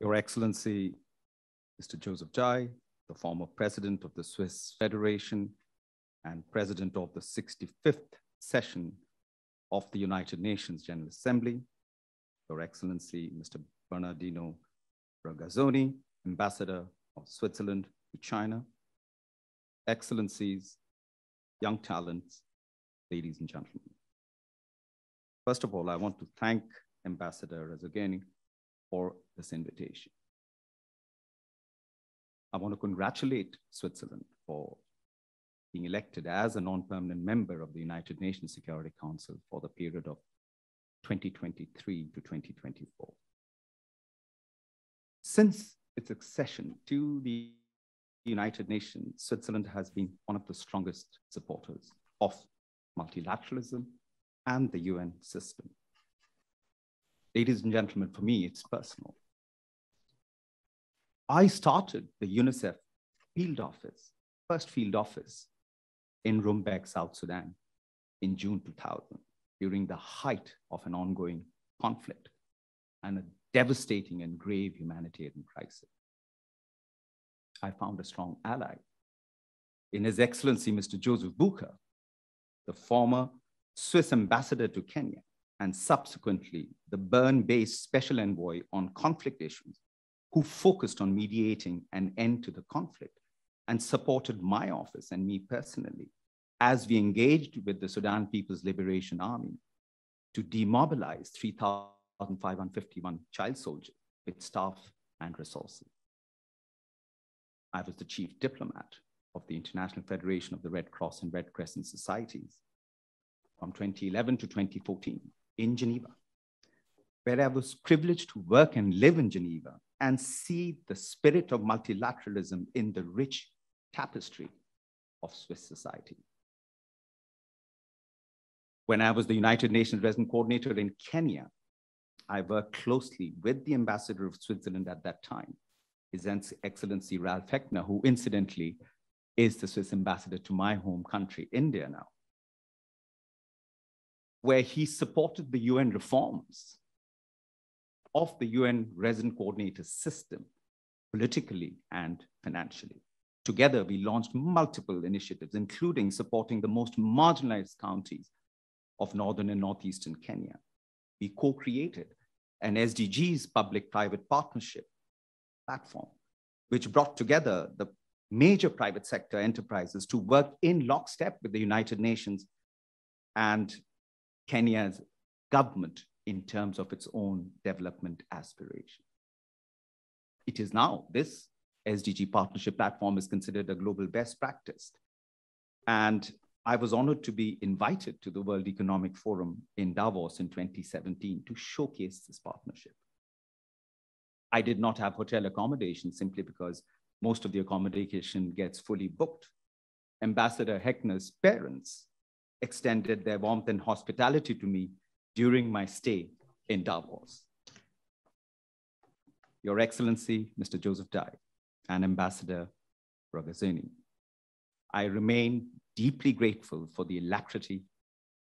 Your Excellency, Mr. Joseph Jai, the former president of the Swiss Federation and president of the 65th session of the United Nations General Assembly, Your Excellency, Mr. Bernardino Ragazzoni, Ambassador of Switzerland to China, Excellencies, young talents, ladies and gentlemen. First of all, I want to thank Ambassador Ragazzoni for this invitation. I want to congratulate Switzerland for being elected as a non-permanent member of the United Nations Security Council for the period of 2023 to 2024. Since its accession to the United Nations, Switzerland has been one of the strongest supporters of multilateralism and the UN system. Ladies and gentlemen, for me, it's personal. I started the UNICEF field office, first field office in Rumbek, South Sudan in June 2000, during the height of an ongoing conflict and a devastating and grave humanitarian crisis. I found a strong ally in His Excellency, Mr. Joseph Bucher, the former Swiss ambassador to Kenya, and subsequently the Bern-based special envoy on conflict issues, who focused on mediating an end to the conflict and supported my office and me personally as we engaged with the Sudan People's Liberation Army to demobilize 3,551 child soldiers with staff and resources. I was the chief diplomat of the International Federation of the Red Cross and Red Crescent Societies from 2011 to 2014 in Geneva, where I was privileged to work and live in Geneva and see the spirit of multilateralism in the rich tapestry of Swiss society. When I was the United Nations Resident Coordinator in Kenya, I worked closely with the ambassador of Switzerland at that time, His Excellency Ralph Heckner, who incidentally is the Swiss ambassador to my home country, India now, where he supported the UN reforms of the UN resident coordinator system, politically and financially. Together, we launched multiple initiatives, including supporting the most marginalized counties of northern and northeastern Kenya. We co-created an SDGs public-private partnership platform, which brought together the major private sector enterprises to work in lockstep with the United Nations and Kenya's government in terms of its own development aspiration. It is now, this SDG partnership platform is considered a global best practice. And I was honored to be invited to the World Economic Forum in Davos in 2017 to showcase this partnership. I did not have hotel accommodation simply because most of the accommodation gets fully booked. Ambassador Heckner's parents extended their warmth and hospitality to me during my stay in Davos. Your Excellency, Mr. Joseph Jai, and Ambassador Ragazzoni, I remain deeply grateful for the alacrity,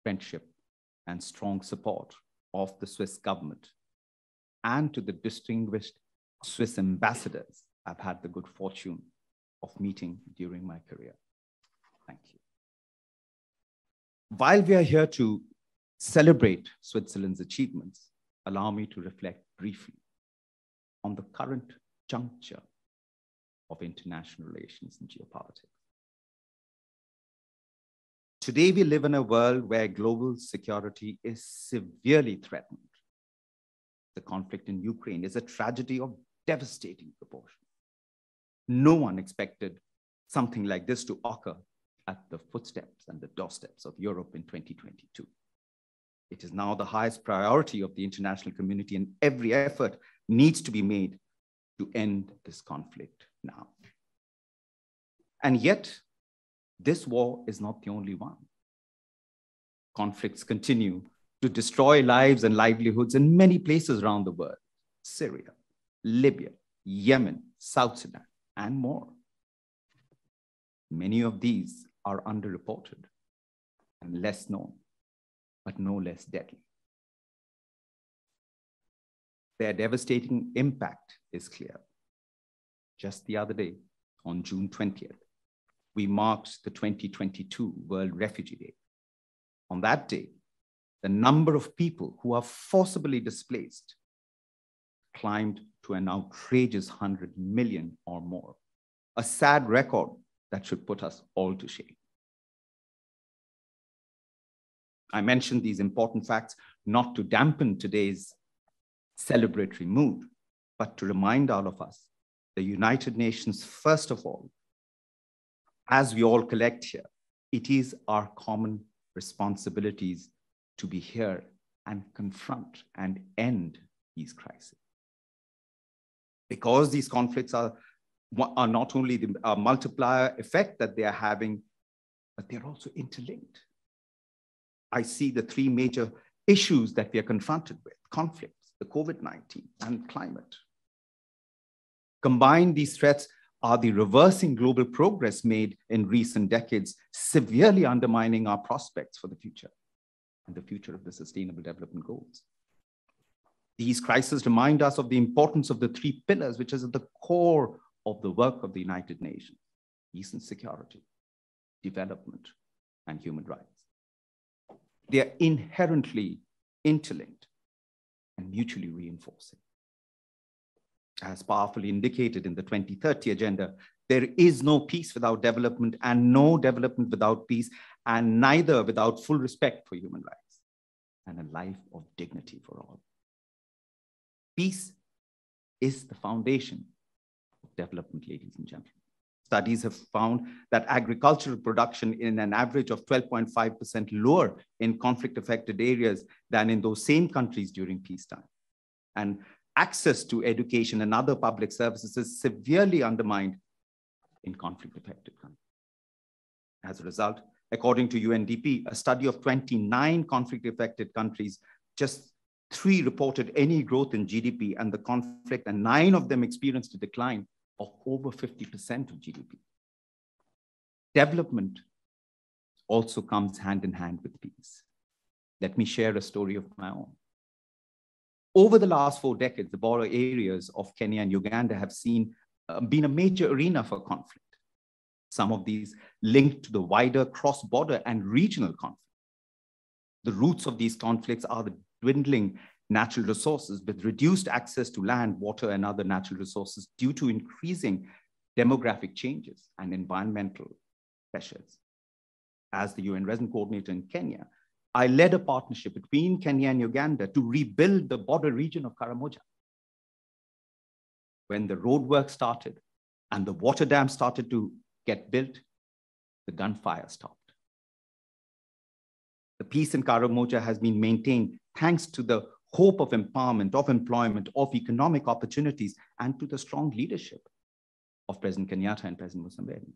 friendship, and strong support of the Swiss government and to the distinguished Swiss ambassadors I've had the good fortune of meeting during my career. Thank you. While we are here to celebrate Switzerland's achievements, allow me to reflect briefly on the current juncture of international relations and geopolitics. Today, we live in a world where global security is severely threatened. The conflict in Ukraine is a tragedy of devastating proportion. No one expected something like this to occur at the footsteps and the doorsteps of Europe in 2022. It is now the highest priority of the international community, and every effort needs to be made to end this conflict now. And yet, this war is not the only one. Conflicts continue to destroy lives and livelihoods in many places around the world: Syria, Libya, Yemen, South Sudan, and more. Many of these are underreported and less known, but no less deadly. their devastating impact is clear. Just the other day, on June 20th, we marked the 2022 World Refugee Day. On that day, the number of people who are forcibly displaced climbed to an outrageous 100 million or more, a sad record that should put us all to shame. I mentioned these important facts not to dampen today's celebratory mood, but to remind all of us, the United Nations, first of all, as we all collect here, it is our common responsibilities to be here and confront and end these crises. Because these conflicts are not only the multiplier effect that they are having, but they're also interlinked. I see the three major issues that we are confronted with: conflicts, the COVID-19, and climate. Combined, these threats are the reversing global progress made in recent decades, severely undermining our prospects for the future and the future of the Sustainable Development Goals. These crises remind us of the importance of the three pillars, which is at the core of the work of the United Nations: peace and security, development, and human rights. They are inherently interlinked and mutually reinforcing. As powerfully indicated in the 2030 Agenda, there is no peace without development, and no development without peace, and neither without full respect for human rights and a life of dignity for all. Peace is the foundation of development, ladies and gentlemen. Studies have found that agricultural production in an average of 12.5% lower in conflict-affected areas than in those same countries during peacetime. And access to education and other public services is severely undermined in conflict-affected countries. As a result, according to UNDP, a study of 29 conflict-affected countries, just 3 reported any growth in GDP and the conflict, and 9 of them experienced a decline of over 50% of GDP. Development also comes hand in hand with peace. Let me share a story of my own. Over the last 4 decades, the border areas of Kenya and Uganda have been a major arena for conflict. Some of these linked to the wider cross-border and regional conflict. The roots of these conflicts are the dwindling natural resources with reduced access to land, water, and other natural resources due to increasing demographic changes and environmental pressures. As the UN resident coordinator in Kenya, I led a partnership between Kenya and Uganda to rebuild the border region of Karamoja. When the roadwork started and the water dam started to get built, the gunfire stopped. The peace in Karamoja has been maintained thanks to the hope of empowerment, of employment, of economic opportunities, and to the strong leadership of President Kenyatta and President Museveni.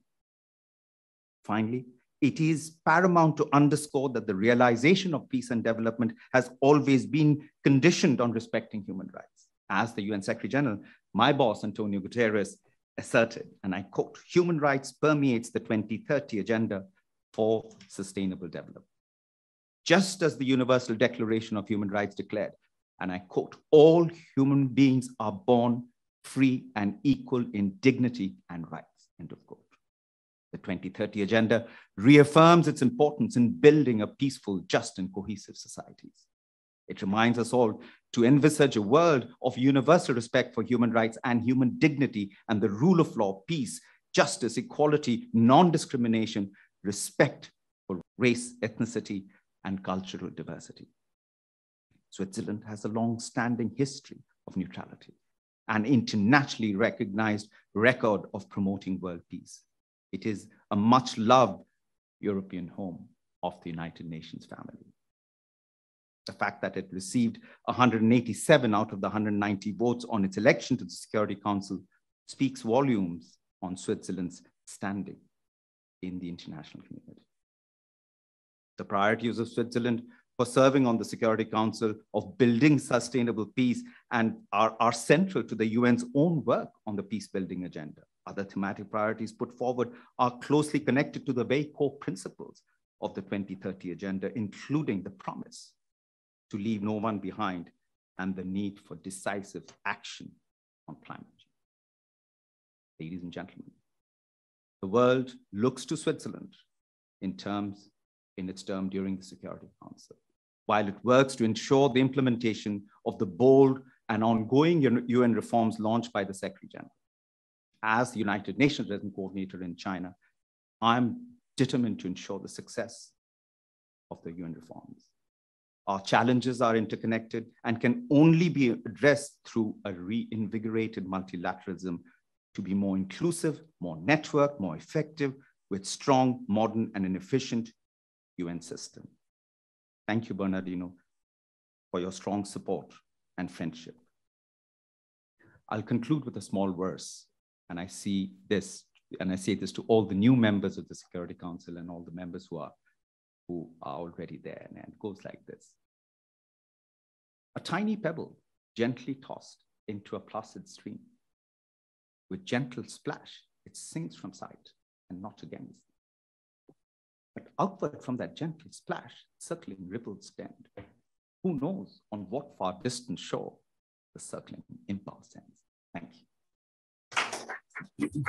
Finally, it is paramount to underscore that the realization of peace and development has always been conditioned on respecting human rights. As the UN Secretary General, my boss, Antonio Guterres, asserted, and I quote, "Human rights permeates the 2030 Agenda for Sustainable Development." Just as the Universal Declaration of Human Rights declared, and I quote, "All human beings are born free and equal in dignity and rights," end of quote. The 2030 Agenda reaffirms its importance in building a peaceful, just, and cohesive societies. It reminds us all to envisage a world of universal respect for human rights and human dignity and the rule of law, peace, justice, equality, non-discrimination, respect for race, ethnicity, and cultural diversity. Switzerland has a long-standing history of neutrality, an internationally recognized record of promoting world peace. It is a much-loved European home of the United Nations family. The fact that it received 187 out of the 190 votes on its election to the Security Council speaks volumes on Switzerland's standing in the international community. The priorities of Switzerland for serving on the Security Council of building sustainable peace and are central to the UN's own work on the peace-building agenda. Other thematic priorities put forward are closely connected to the very core principles of the 2030 Agenda, including the promise to leave no one behind and the need for decisive action on climate change. Ladies and gentlemen, the world looks to Switzerland in its term during the Security Council, while it works to ensure the implementation of the bold and ongoing UN reforms launched by the Secretary General. As the United Nations Resident Coordinator in China, I'm determined to ensure the success of the UN reforms. Our challenges are interconnected and can only be addressed through a reinvigorated multilateralism to be more inclusive, more networked, more effective, with strong, modern, and an efficient UN system. Thank you, Bernardino, for your strong support and friendship. I'll conclude with a small verse, and I say this to all the new members of the Security Council and all the members who are already there, and it goes like this. A tiny pebble gently tossed into a placid stream. With gentle splash, it sinks from sight and not against. But outward from that gentle splash, circling ripples bend. Who knows on what far distant shore the circling impulse ends? Thank you.